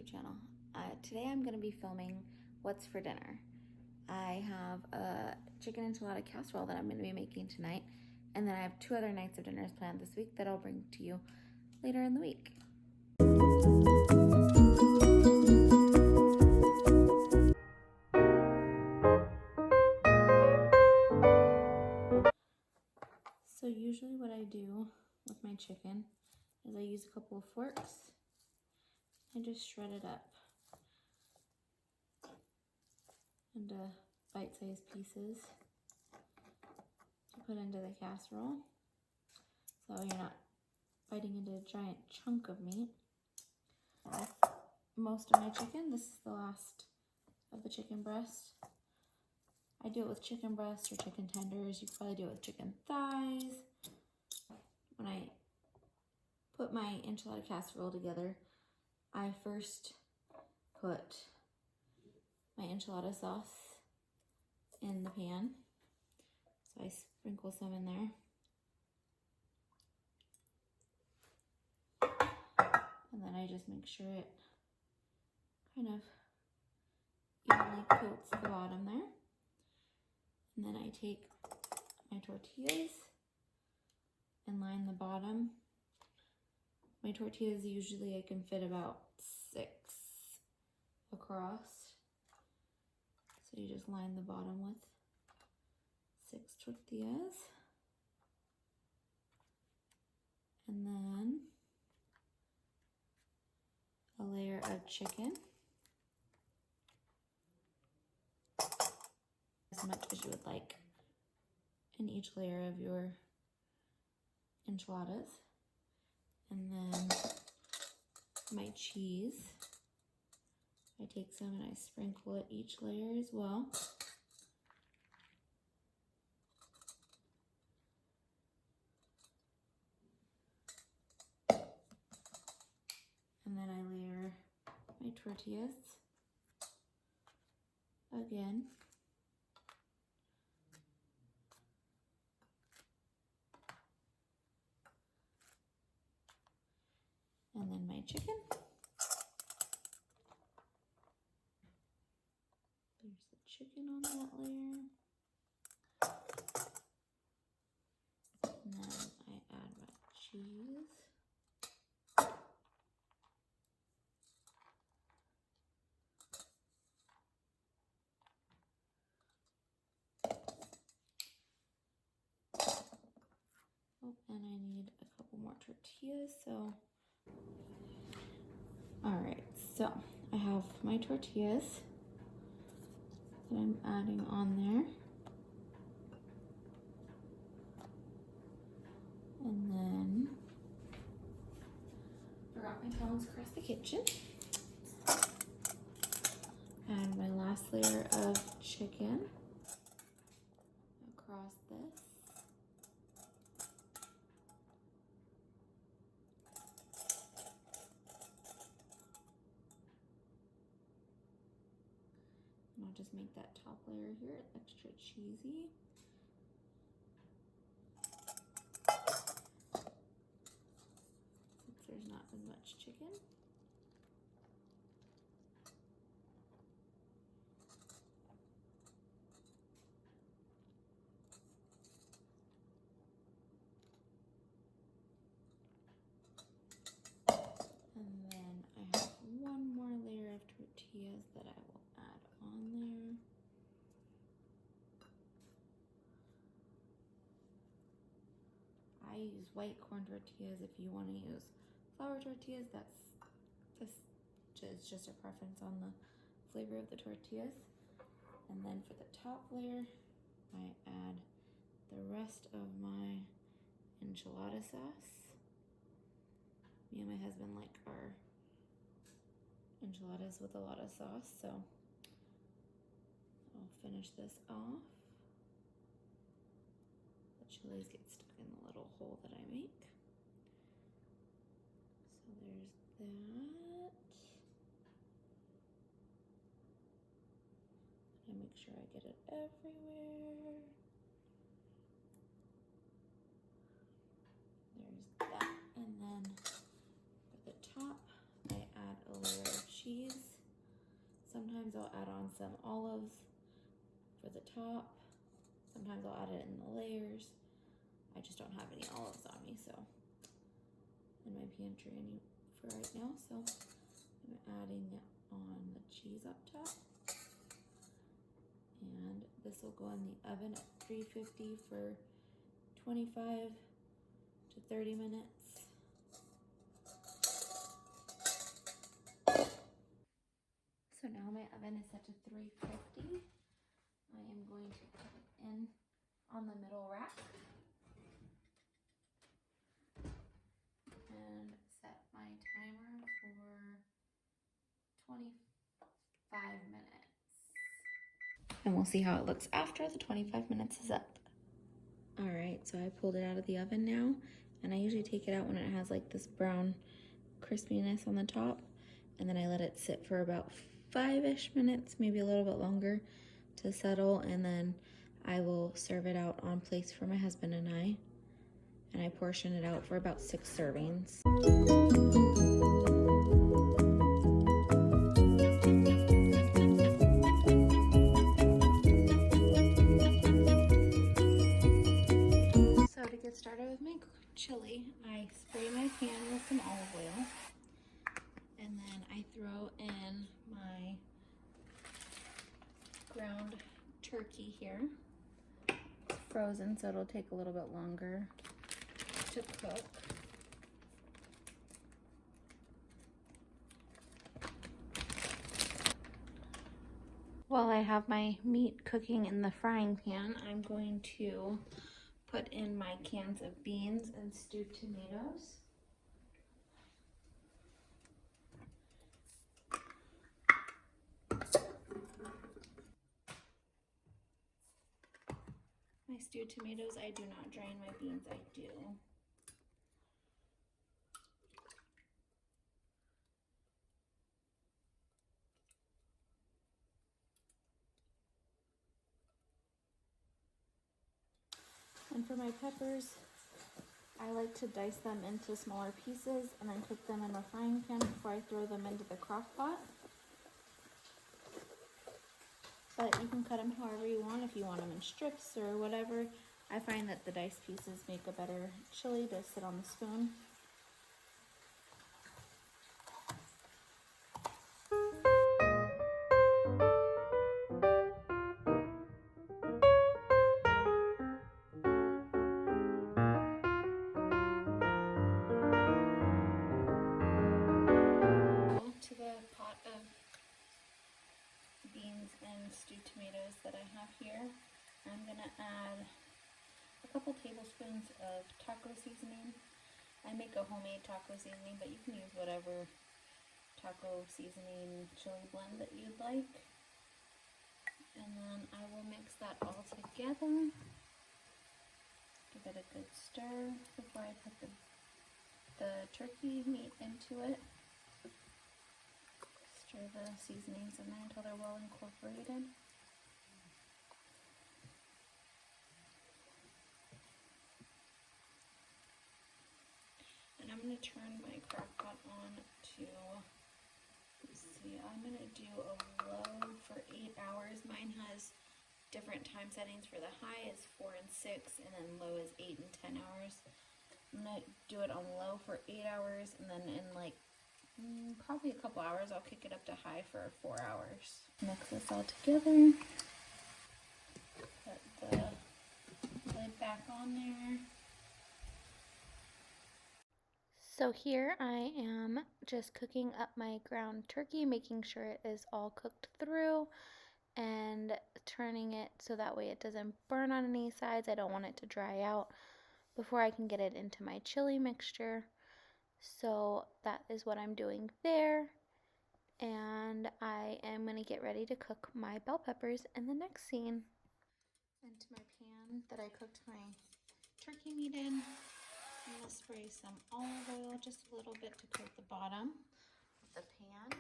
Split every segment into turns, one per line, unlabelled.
YouTube channel. Today I'm going to be filming what's for dinner. I have a chicken enchilada casserole that I'm going to be making tonight, and then I have 2 other nights of dinners planned this week that I'll bring to you later in the week. So usually what I do with my chicken is I use a couple of forks and just shred it up into bite-sized pieces to put into the casserole, so you're not biting into a giant chunk of meat. With most of my chicken, this is the last of the chicken breast. I do it with chicken breast or chicken tenders. You could probably do it with chicken thighs. When I put my enchilada casserole together, I first put my enchilada sauce in the pan. So I sprinkle some in there. And then I just make sure it kind of evenly coats the bottom there. And then I take my tortillas and line the bottom. My tortillas, usually I can fit about 6 across. So you just line the bottom with 6 tortillas. And then a layer of chicken. As much as you would like in each layer of your enchiladas. And then my cheese. I take some and I sprinkle it each layer as well. And then I layer my tortillas again. And then my chicken. There's the chicken on that layer. And then I add my cheese. Oh, and I need a couple more tortillas, so. Alright, so I have my tortillas that I'm adding on there. And then, forgot my tongs across the kitchen. Add my last layer of chicken across this. And I'll just make that top layer here extra cheesy. Since there's not as much chicken. And then I have one more layer of tortillas that I will add on there. I use white corn tortillas. If you want to use flour tortillas, it's just a preference on the flavor of the tortillas. And then for the top layer, I add the rest of my enchilada sauce. Me and my husband like our enchiladas with a lot of sauce, so I'll finish this off. The chilies get stuck in the little hole that I make. So there's that. And make sure I get it everywhere. There's that. And then for the top, I add a layer of cheese. cheese. Sometimes I'll add on some olives for the top. Sometimes I'll add it in the layers. I just don't have any olives on me, so in my pantry for right now. So I'm adding on the cheese up top. And this will go in the oven at 350 for 25 to 30 minutes. So now my oven is set to 350. I am going to put it in on the middle rack and set my timer for 25 minutes. And we'll see how it looks after the 25 minutes is up. All right, so I pulled it out of the oven now, and I usually take it out when it has like this brown crispiness on the top, and then I let it sit for about 5-ish minutes, maybe a little bit longer, to settle, and then I will serve it out on plates for my husband and I portion it out for about 6 servings. So to get started with my chili, I spray my pan with some olive oil, and then I throw in my ground turkey here. It's frozen, so it'll take a little bit longer to cook. While I have my meat cooking in the frying pan, I'm going to put in my cans of beans and stewed tomatoes. My stewed tomatoes, I do not drain. My beans, I do. And for my peppers, I like to dice them into smaller pieces and then cook them in the frying pan before I throw them into the crock pot. But you can cut them however you want, if you want them in strips or whatever. I find that the diced pieces make a better chili to sit on the spoon. To the pot of beans and stewed tomatoes that I have here, I'm gonna add a couple tablespoons of taco seasoning. I make a homemade taco seasoning, but you can use whatever taco seasoning chili blend that you'd like. And then I will mix that all together. Give it a good stir before I put the turkey meat into it. Stir the seasonings in there until they're well incorporated. And I'm going to turn my crock pot on to, let's see, I'm going to do a low for 8 hours. Mine has different time settings. For the high is 4 and 6, and then low is 8 and 10 hours. I'm going to do it on low for 8 hours, and then in like probably a couple hours I'll kick it up to high for 4 hours. Mix this all together. Put the lid back on there. So here I am just cooking up my ground turkey, making sure it is all cooked through and turning it so that way it doesn't burn on any sides. I don't want it to dry out before I can get it into my chili mixture. So that is what I'm doing there, and I am going to get ready to cook my bell peppers in the next scene. Into my pan that I cooked my turkey meat in, I'm going to spray some olive oil, just a little bit to coat the bottom of the pan,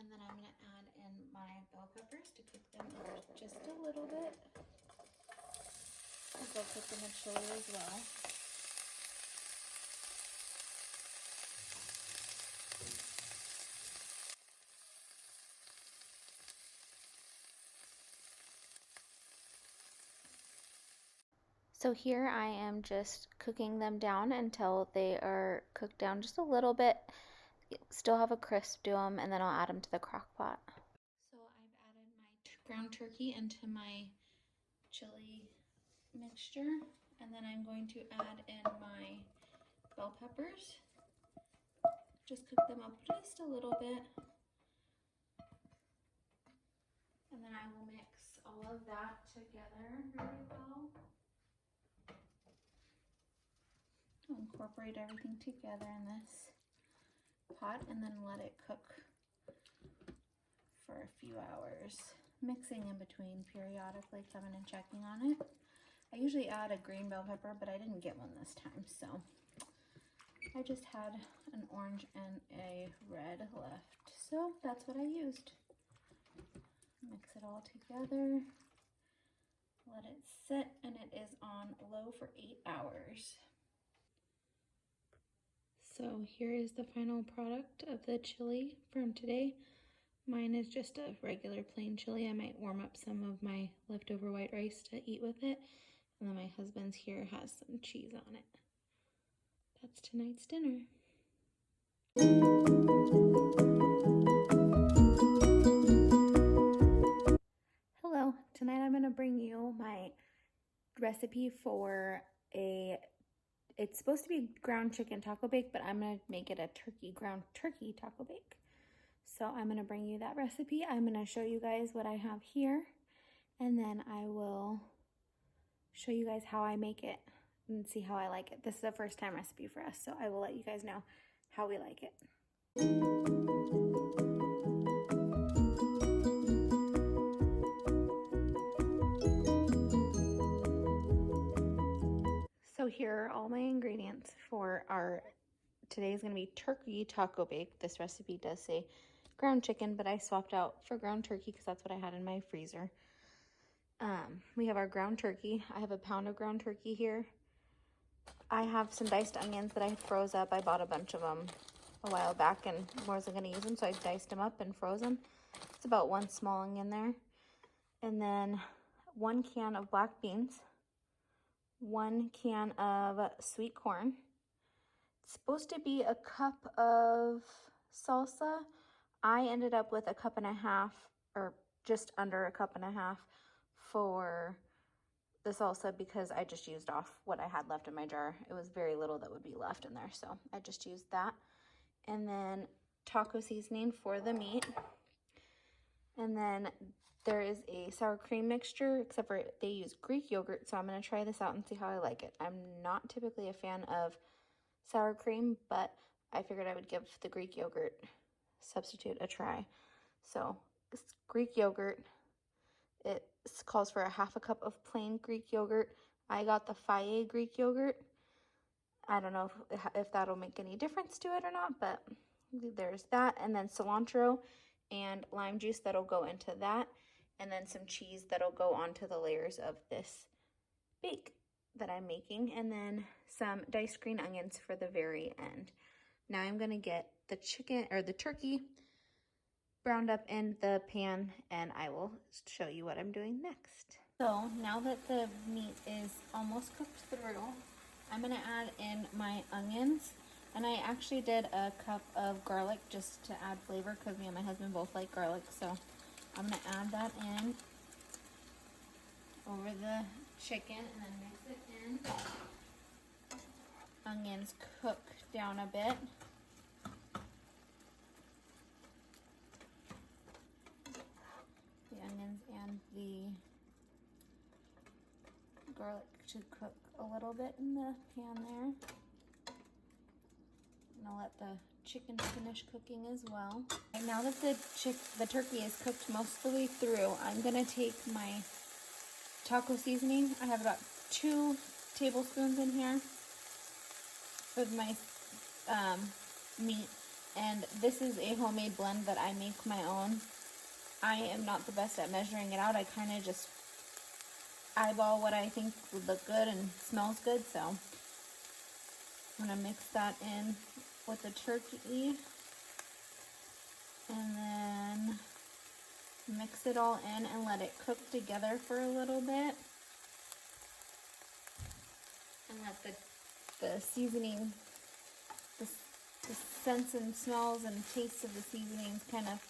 and then I'm going to add in my bell peppers to cook them just a little bit. I'll go cook in the chili as well. So here I am just cooking them down until they are cooked down just a little bit. Still have a crisp to them, and then I'll add them to the crock pot. So I've added my ground turkey into my chili mixture, and then I'm going to add in my bell peppers. Just cook them up just a little bit. And then I will mix all of that together very well. I'll incorporate everything together in this pot and then let it cook for a few hours. Mixing in between periodically, coming and checking on it. I usually add a green bell pepper, but I didn't get one this time, so I just had an orange and a red left. So that's what I used. Mix it all together. Let it sit, and it is on low for 8 hours. So here is the final product of the chili from today. Mine is just a regular plain chili. I might warm up some of my leftover white rice to eat with it. And then my husband's here has some cheese on it. That's tonight's dinner. Hello, tonight I'm gonna bring you my recipe for it's supposed to be ground chicken taco bake, but I'm gonna make it a ground turkey taco bake. So I'm gonna bring you that recipe. I'm gonna show you guys what I have here, and then I will show you guys how I make it and see how I like it. This is a first time recipe for us, so I will let you guys know how we like it. So here are all my ingredients for today is going to be turkey taco bake. This recipe does say ground chicken, but I swapped out for ground turkey because that's what I had in my freezer. We have our ground turkey. I have a pound of ground turkey here. I have some diced onions that I froze up. I bought a bunch of them a while back and wasn't going to use them, so I diced them up and froze them. It's about 1 small onion there. And then 1 can of black beans, 1 can of sweet corn. It's supposed to be a cup of salsa. I ended up with 1.5 cups, or just under 1.5 cups for the salsa because I just used off what I had left in my jar. It was very little that would be left in there, so I just used that. And then taco seasoning for the meat. And then there is a sour cream mixture, except for they use Greek yogurt, so I'm going to try this out and see how I like it. I'm not typically a fan of sour cream, but I figured I would give the Greek yogurt substitute a try. So it's Greek yogurt. It calls for 1/2 cup of plain Greek yogurt. I got the Faye Greek yogurt. I don't know if that'll make any difference to it or not, but there's that. And then cilantro and lime juice that'll go into that. And then some cheese that'll go onto the layers of this bake that I'm making. And then some diced green onions for the very end. Now I'm going to get the turkey browned up in the pan, and I will show you what I'm doing next. So now that the meat is almost cooked through, I'm going to add in my onions. And I actually did 1 cup of garlic just to add flavor because me and my husband both like garlic. So I'm going to add that in over the chicken and then mix it in. Onions cook down a bit. The onions and the garlic should cook a little bit in the pan there. And I'll let the chicken finish cooking as well. And now that the turkey is cooked most of the way through, I'm gonna take my taco seasoning. I have about 2 tablespoons in here with my meat. And this is a homemade blend that I make my own. I am not the best at measuring it out. I kind of just eyeball what I think would look good and smells good. So I'm gonna mix that in with the turkey and then mix it all in and let it cook together for a little bit. and let the seasoning, the scents and smells and tastes of the seasonings kind of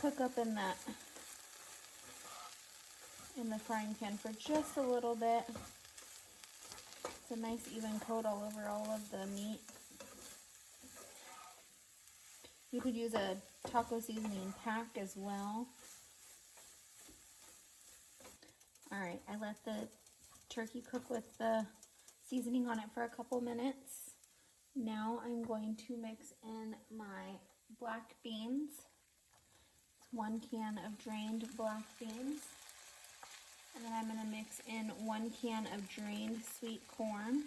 cook up in the frying pan for just a little bit. It's a nice even coat all over all of the meat. You could use a taco seasoning pack as well. Alright, I let the turkey cook with the seasoning on it for a couple minutes. Now I'm going to mix in my black beans. It's 1 can of drained black beans. And then I'm going to mix in 1 can of drained sweet corn.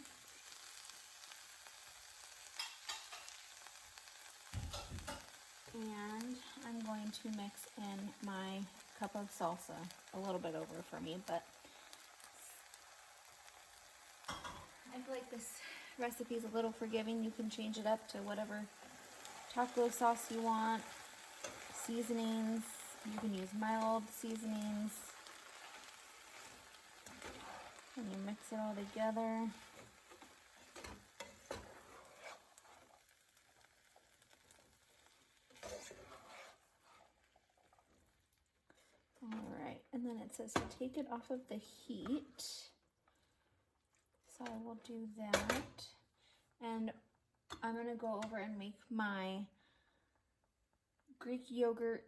And I'm going to mix in my cup of salsa. A little bit over for me, but I feel like this recipe is a little forgiving. You can change it up to whatever taco sauce you want. Seasonings, you can use mild seasonings. And you mix it all together. Alright, and then it says to take it off of the heat. So I will do that. And I'm going to go over and make my Greek yogurt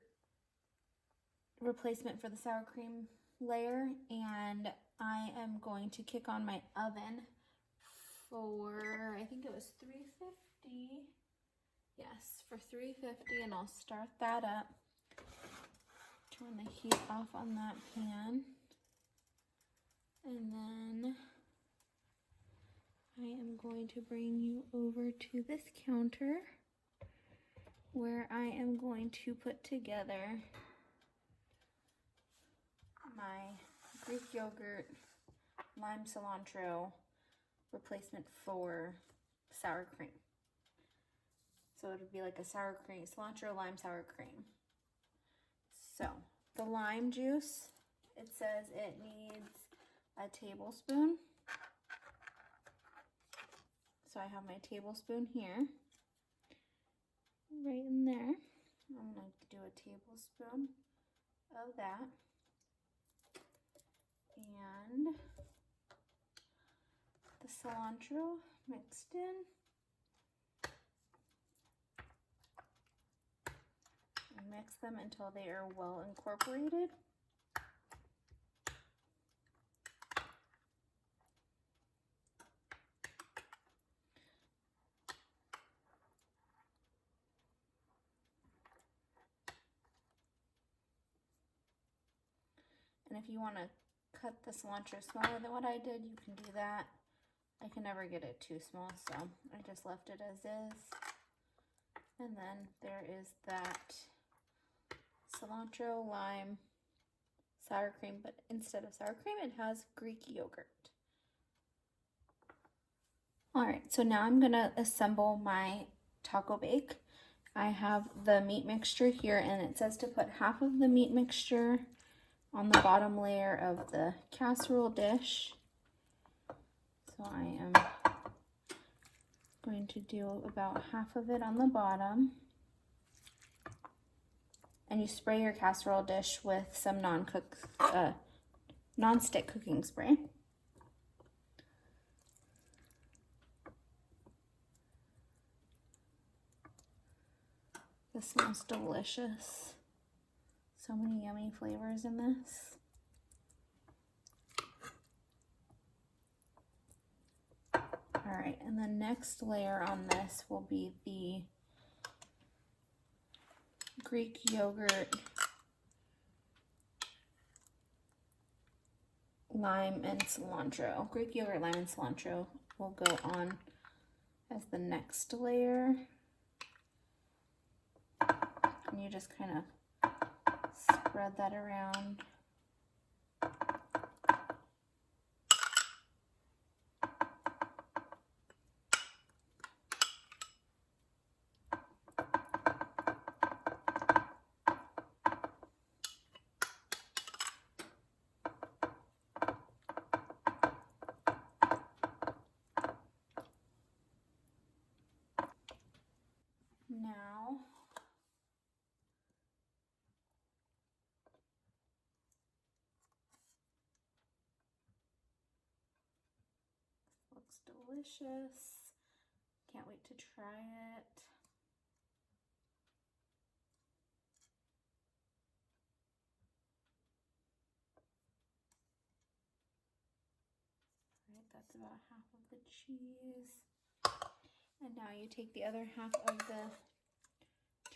replacement for the sour cream layer. And I am going to kick on my oven for, I think it was 350. Yes, for 350, and I'll start that up. Turn the heat off on that pan. And then I am going to bring you over to this counter where I am going to put together my Greek yogurt lime cilantro replacement for sour cream. So it would be like a sour cream, cilantro lime sour cream. So the lime juice, it says it needs a tablespoon. So I have my tablespoon here, right in there. I'm going to do a tablespoon of that. And the cilantro mixed in. And mix them until they are well incorporated. And if you want to cut the cilantro smaller than what I did, you can do that. I can never get it too small, so I just left it as is. And then there is that cilantro lime sour cream, but instead of sour cream, it has Greek yogurt. Alright, so now I'm going to assemble my taco bake. I have the meat mixture here, and it says to put half of the meat mixture on the bottom layer of the casserole dish. So I am going to do about half of it on the bottom. And you spray your casserole dish with some non-stick cooking spray. This smells delicious. So many yummy flavors in this. Alright, and the next layer on this will be the Greek yogurt, lime, and cilantro. Greek yogurt, lime, and cilantro will go on as the next layer. And you just kind of spread that around. looks delicious. Can't wait to try it. All right, that's about half of the cheese. And now you take the other half of the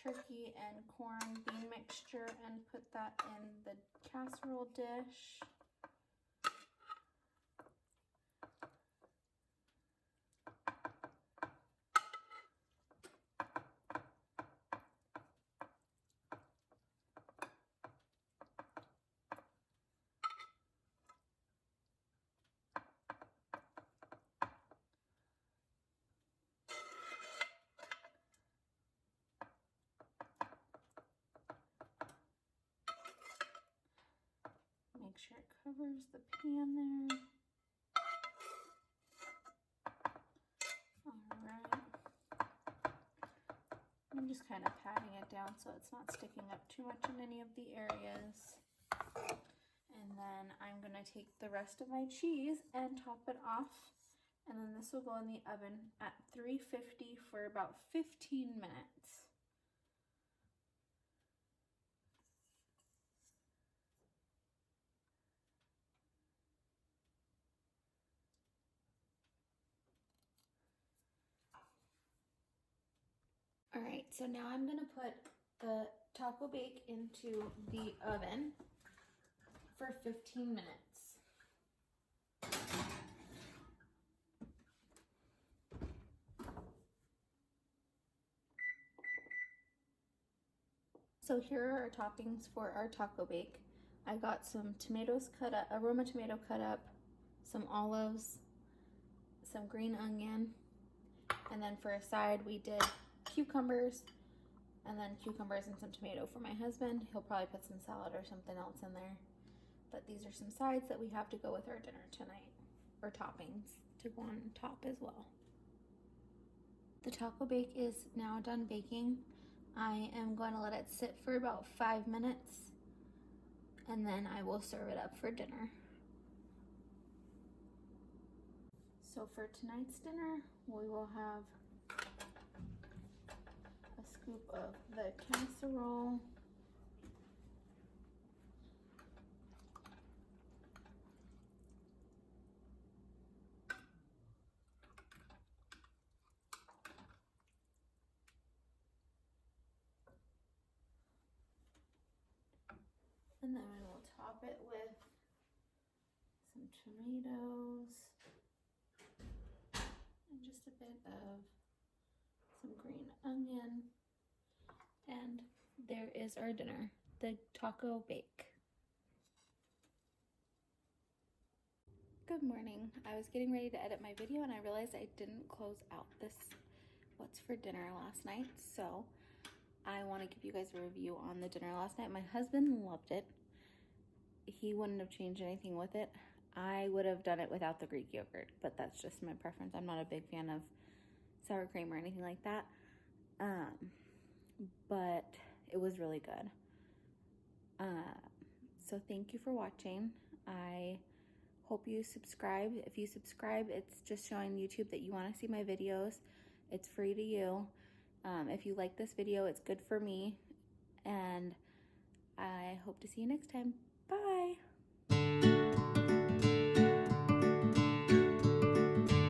turkey and corn bean mixture and put that in the casserole dish. Make sure it covers the pan there. Alright. I'm just kind of patting it down so it's not sticking up too much in any of the areas. And then I'm going to take the rest of my cheese and top it off. And then this will go in the oven at 350 for about 15 minutes. All right, so now I'm gonna put the taco bake into the oven for 15 minutes. So here are our toppings for our taco bake. I got some tomatoes cut up, aroma tomato cut up, some olives, some green onion, and then for a side we did cucumbers, and then cucumbers and some tomato for my husband. He'll probably put some salad or something else in there. But these are some sides that we have to go with our dinner tonight, or toppings to go on top as well. The taco bake is now done baking. I am going to let it sit for about 5 minutes, and then I will serve it up for dinner. So for tonight's dinner, we will have a scoop of the casserole, and then we will top it with some tomatoes and just a bit of some green onion. And there is our dinner, the taco bake. Good morning. I was getting ready to edit my video and I realized I didn't close out this what's for dinner last night. So I want to give you guys a review on the dinner last night. My husband loved it. He wouldn't have changed anything with it. I would have done it without the Greek yogurt, but that's just my preference. I'm not a big fan of sour cream or anything like that. But it was really good. So thank you for watching. I hope you subscribe. If you subscribe, it's just showing YouTube that you want to see my videos. It's free to you. If you like this video, it's good for me. And I hope to see you next time. Bye.